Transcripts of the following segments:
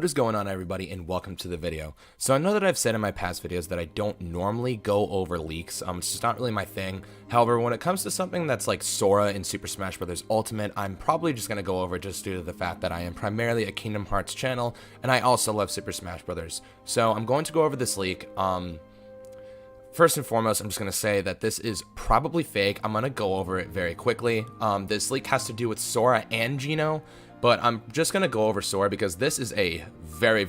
What is going on, everybody, and welcome to the video. So I know that I've said in my past videos that I don't normally go over leaks. It's just not really my thing. However, when it comes to something that's like Sora in Super Smash Bros. Ultimate, I'm probably just going to go over it just due to the fact that I am primarily a Kingdom Hearts channel, and I also love Super Smash Bros. So I'm going to go over this leak. First and foremost, I'm just going to say that this is probably fake. I'm going to go over it very quickly. This leak has to do with Sora and Geno. But I'm just going to go over Sora because this is a very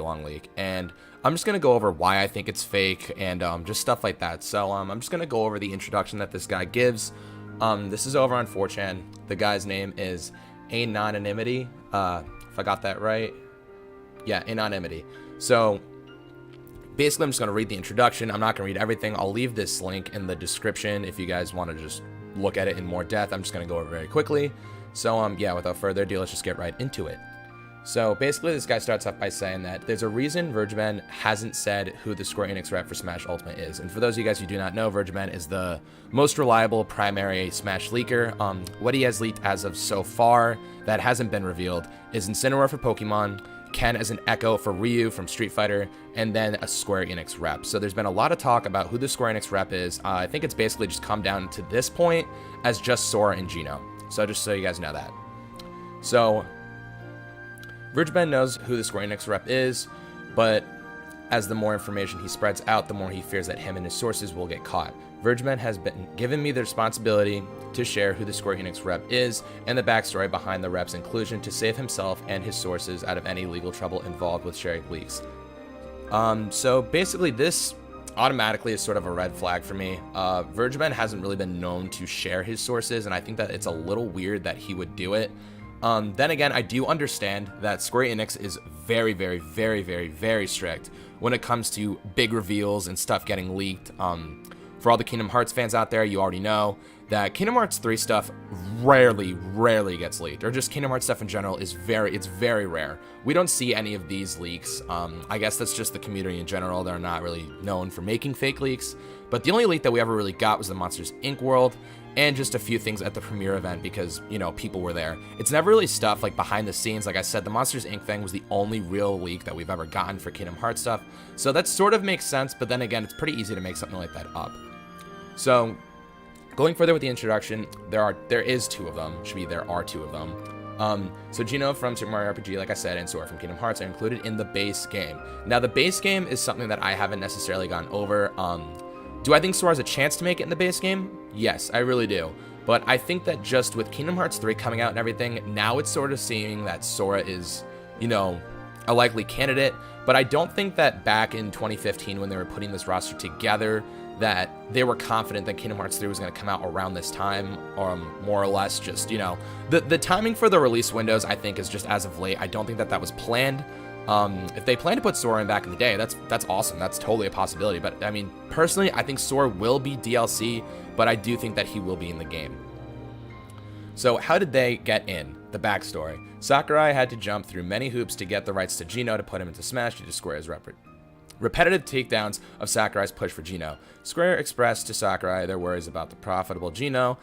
long leak. And I'm just going to go over why I think it's fake and just stuff like that. So I'm just going to go over the introduction that this guy gives. This is over on 4chan. The guy's name is Anonymity. If I got that right. Yeah, Anonymity. So basically, I'm just going to read the introduction. I'm not going to read everything. I'll leave this link in the description if you guys want to just look at it in more depth. I'm just going to go over it very quickly. So, yeah, without further ado, let's just get right into it. So, basically, this guy starts off by saying that there's a reason Vergeman hasn't said who the Square Enix rep for Smash Ultimate is. And for those of you guys who do not know, Vergeman is the most reliable primary Smash leaker. What he has leaked as of so far that hasn't been revealed is Incineroar for Pokemon, Ken as an Echo for Ryu from Street Fighter, and then a Square Enix rep. So there's been a lot of talk about who the Square Enix rep is. I think it's basically just come down to this point as just Sora and Geno. So just so you guys know that. So Vergeman knows who the Square Enix rep is, but as the more information he spreads out, the more he fears that him and his sources will get caught. Vergeman has been given me the responsibility to share who the Square Enix rep is and the backstory behind the rep's inclusion to save himself and his sources out of any legal trouble involved with sharing leaks. So basically this automatically is sort of a red flag for me. Vergeman hasn't really been known to share his sources, and I think that it's a little weird that he would do it. Then again, I do understand that Square Enix is very strict when it comes to big reveals and stuff getting leaked. For all the Kingdom Hearts fans out there, you already know that Kingdom Hearts 3 stuff rarely gets leaked, or just Kingdom Hearts stuff in general is very rare. We don't see any of these leaks. I guess that's just the community in general. They're not really known for making fake leaks, but the only leak that we ever really got was the Monsters Inc. world, and just a few things at the premiere event because, you know, people were there. It's never really stuff like behind the scenes. Like I said, the Monsters Inc. thing was the only real leak that we've ever gotten for Kingdom Hearts stuff, so that sort of makes sense, but then again, it's pretty easy to make something like that up. So going further with the introduction, there are two of them. So Geno from Super Mario RPG, like I said, and Sora from Kingdom Hearts are included in the base game. Now, the base game is something that I haven't necessarily gone over. Do I think Sora has a chance to make it in the base game? Yes, I really do. But I think that just with Kingdom Hearts 3 coming out and everything, now it's sort of seeming that Sora is, you know, a likely candidate. But I don't think that back in 2015 when they were putting this roster together, that they were confident that Kingdom Hearts 3 was going to come out around this time, or more or less just, you know, the timing for the release windows, I think, is just as of late. I don't think that was planned. If they plan to put Sora in back in the day, that's awesome. That's totally a possibility. But I mean, personally, I think Sora will be DLC, but I do think that he will be in the game. So how did they get in? The backstory. Sakurai had to jump through many hoops to get the rights to Geno to put him into Smash due to Square's repetitive takedowns of Sakurai's push for Geno. Square expressed to Sakurai their worries about the profitable Geno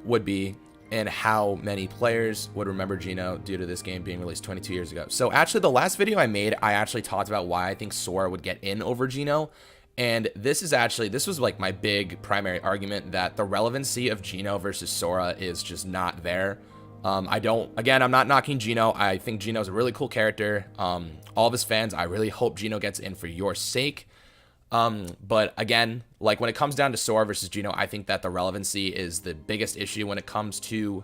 would be and how many players would remember Geno due to this game being released 22 years ago. So actually, the last video I made, I actually talked about why I think Sora would get in over Geno. And this was like my big primary argument that the relevancy of Geno versus Sora is just not there. I'm not knocking Geno. I think Geno's a really cool character. All of his fans, I really hope Geno gets in for your sake. But again, like when it comes down to Sora versus Geno, I think that the relevancy is the biggest issue when it comes to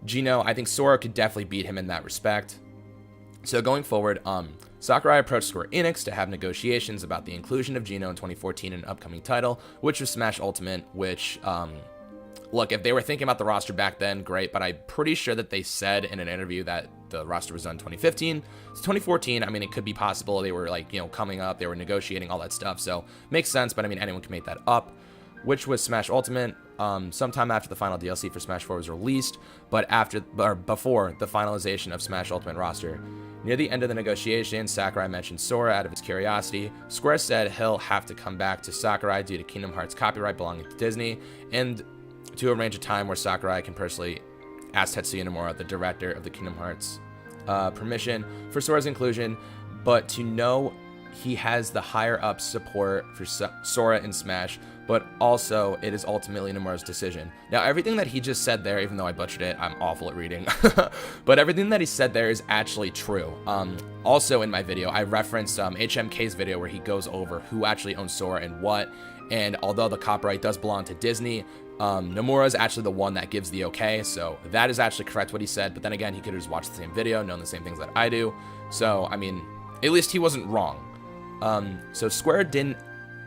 Geno. I think Sora could definitely beat him in that respect. So going forward, Sakurai approached Square Enix to have negotiations about the inclusion of Geno in 2014 in an upcoming title, which was Smash Ultimate, which, look, if they were thinking about the roster back then, great, but I'm pretty sure that they said in an interview that the roster was done in 2015. So 2014, I mean, it could be possible. They were like, you know, coming up, they were negotiating all that stuff. So makes sense, but I mean, anyone can make that up, which was Smash Ultimate, sometime after the final DLC for Smash 4 was released, but before the finalization of Smash Ultimate roster. Near the end of the negotiations, Sakurai mentioned Sora out of his curiosity. Square said he'll have to come back to Sakurai due to Kingdom Hearts copyright belonging to Disney, and to arrange a time where Sakurai can personally ask Tetsuya Nomura, the director of the Kingdom Hearts permission for Sora's inclusion, but to know he has the higher up support for Sora in Smash, but also it is ultimately Nomura's decision. Now, everything that he just said there, even though I butchered it, I'm awful at reading, but everything that he said there is actually true. Also in my video, I referenced HMK's video where he goes over who actually owns Sora and what, and although the copyright does belong to Disney, Nomura is actually the one that gives the okay, so that is actually correct what he said, but then again, he could have just watched the same video, known the same things that I do, so, I mean, at least he wasn't wrong. So Square didn't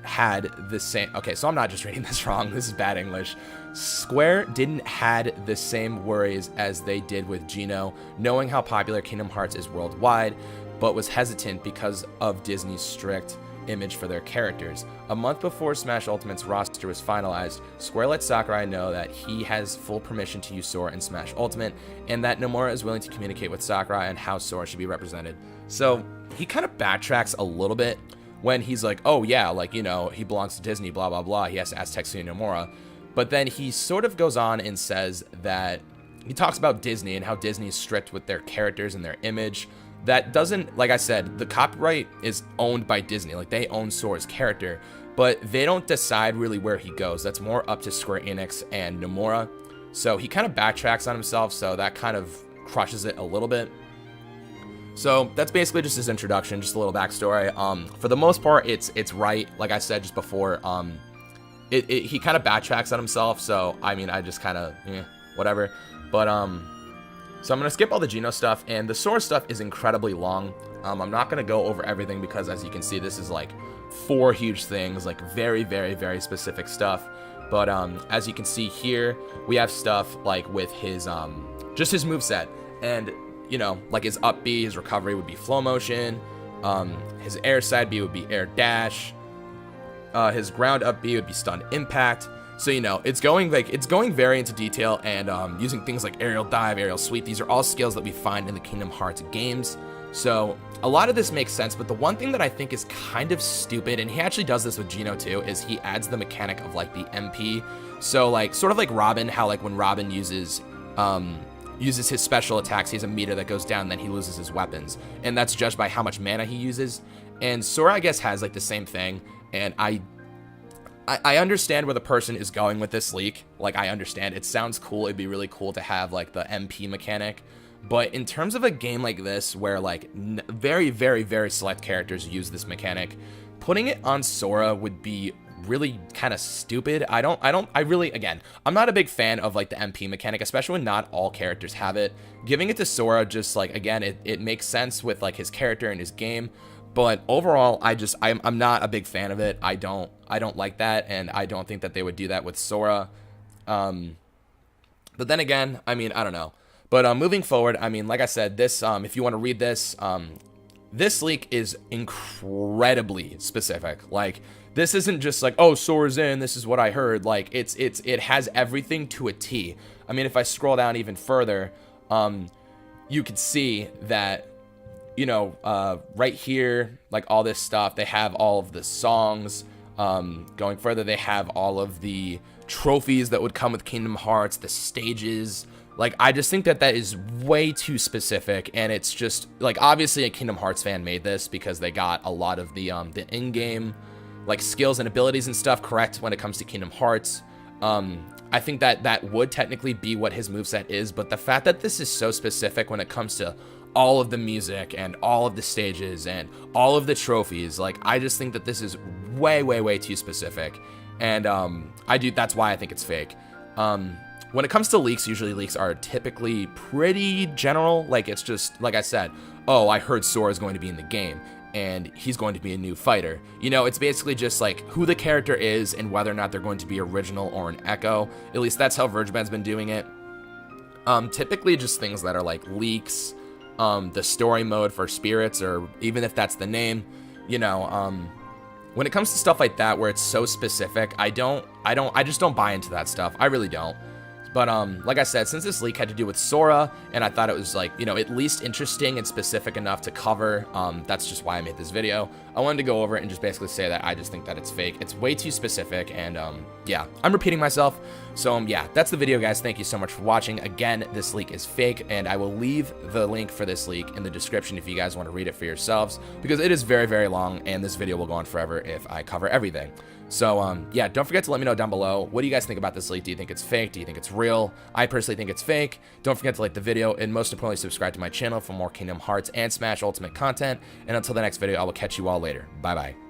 had the same, okay, so I'm not just reading this wrong, this is bad English. Square didn't had the same worries as they did with Geno, knowing how popular Kingdom Hearts is worldwide, but was hesitant because of Disney's strict image for their characters. A month before Smash Ultimate's roster was finalized, Square let Sakurai know that he has full permission to use Sora in Smash Ultimate, and that Nomura is willing to communicate with Sakurai on how Sora should be represented. So he kind of backtracks a little bit when he's like, oh yeah, like, you know, he belongs to Disney, blah, blah, blah. He has to ask Tetsuya Nomura. But then he sort of goes on and says that he talks about Disney and how Disney is strict with their characters and their image. That doesn't, like I said, the copyright is owned by Disney. Like, they own Sora's character, but they don't decide really where he goes. That's more up to Square Enix and Nomura. So he kind of backtracks on himself, so that kind of crushes it a little bit. So that's basically just his introduction, just a little backstory. For the most part, it's right. Like I said just before, he kind of backtracks on himself. So I mean, I just kind of whatever. But so I'm gonna skip all the Geno stuff, and the Sora stuff is incredibly long. I'm not gonna go over everything because, as you can see, this is like 4 huge things, like very, very, very specific stuff. But as you can see here, we have stuff like with his just his moveset, and you know, like his up B, his recovery would be flow motion, his air side B would be air dash, his ground up B would be stun impact. So, you know, it's going very into detail, and using things like aerial dive, aerial sweep. These are all skills that we find in the Kingdom Hearts games. So a lot of this makes sense, but the one thing that I think is kind of stupid, and he actually does this with Geno too, is he adds the mechanic of like the MP. So like, sort of like Robin, how like when Robin uses his special attacks, he has a meter that goes down, then he loses his weapons, and that's judged by how much mana he uses. And Sora, I guess, has like the same thing, and I understand where the person is going with this leak. Like, I understand, it sounds cool, it'd be really cool to have like the MP mechanic, but in terms of a game like this where like very, very, very select characters use this mechanic, putting it on Sora would be really kind of stupid. I really, again, I'm not a big fan of like the MP mechanic, especially when not all characters have it. Giving it to Sora, just like, again, it makes sense with like his character and his game, but overall, I'm not a big fan of it. I don't like that, and I don't think that they would do that with Sora. But then again, I mean, I don't know. But moving forward, I mean, like I said, this if you want to read this, this leak is incredibly specific. Like, this isn't just like, oh, Sora's in, this is what I heard. Like, it has everything to a T. I mean, if I scroll down even further, you could see that, you know, right here, like all this stuff, they have all of the songs. Going further, they have all of the trophies that would come with Kingdom Hearts, the stages. Like, I just think that that is way too specific, and it's just, like, obviously a Kingdom Hearts fan made this because they got a lot of the in-game, like, skills and abilities and stuff correct when it comes to Kingdom Hearts. I think that that would technically be what his moveset is, but the fact that this is so specific when it comes to all of the music and all of the stages and all of the trophies, like, I just think that this is way, way, way too specific, and that's why I think it's fake. When it comes to leaks, usually leaks are typically pretty general. Like, it's just, like I said, oh, I heard Sora is going to be in the game, and he's going to be a new fighter. You know, it's basically just like who the character is and whether or not they're going to be original or an echo. At least that's how Vergeband's been doing it. Typically just things that are like leaks, the story mode for spirits, or even if that's the name, you know, when it comes to stuff like that where it's so specific, I just don't buy into that stuff. I really don't. But like I said, since this leak had to do with Sora, and I thought it was like, you know, at least interesting and specific enough to cover, that's just why I made this video. I wanted to go over it and just basically say that I just think that it's fake. It's way too specific, and yeah, I'm repeating myself. So yeah, that's the video, guys. Thank you so much for watching. Again, this leak is fake, and I will leave the link for this leak in the description if you guys want to read it for yourselves, because it is very, very long, and this video will go on forever if I cover everything. So yeah, don't forget to let me know down below, what do you guys think about this leak? Do you think it's fake? Do you think it's real? I personally think it's fake. Don't forget to like the video, and most importantly, subscribe to my channel for more Kingdom Hearts and Smash Ultimate content. And until the next video, I will catch you all later. Bye bye.